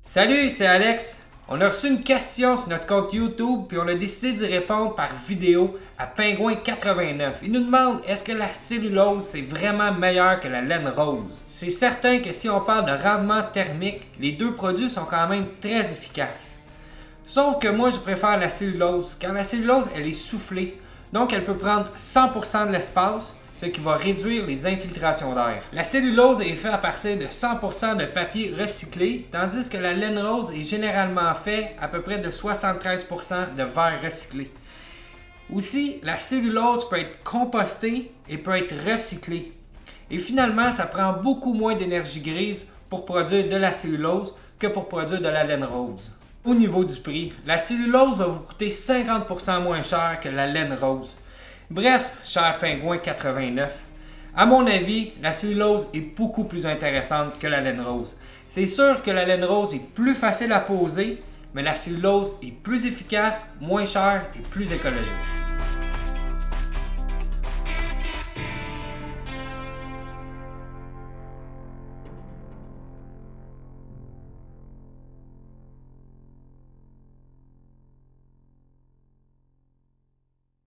Salut, c'est Alex. On a reçu une question sur notre compte YouTube puis on a décidé d'y répondre par vidéo à Pingouin89. Il nous demande est-ce que la cellulose c'est vraiment meilleur que la laine rose? C'est certain que si on parle de rendement thermique, les deux produits sont quand même très efficaces. Sauf que moi je préfère la cellulose car la cellulose elle est soufflée, donc elle peut prendre 100% de l'espace, ce qui va réduire les infiltrations d'air. La cellulose est faite à partir de 100% de papier recyclé, tandis que la laine rose est généralement faite à peu près de 73% de verre recyclé. Aussi, la cellulose peut être compostée et peut être recyclée. Et finalement, ça prend beaucoup moins d'énergie grise pour produire de la cellulose que pour produire de la laine rose. Au niveau du prix, la cellulose va vous coûter 50% moins cher que la laine rose. Bref, cher Pingouin 89, à mon avis, la cellulose est beaucoup plus intéressante que la laine rose. C'est sûr que la laine rose est plus facile à poser, mais la cellulose est plus efficace, moins chère et plus écologique.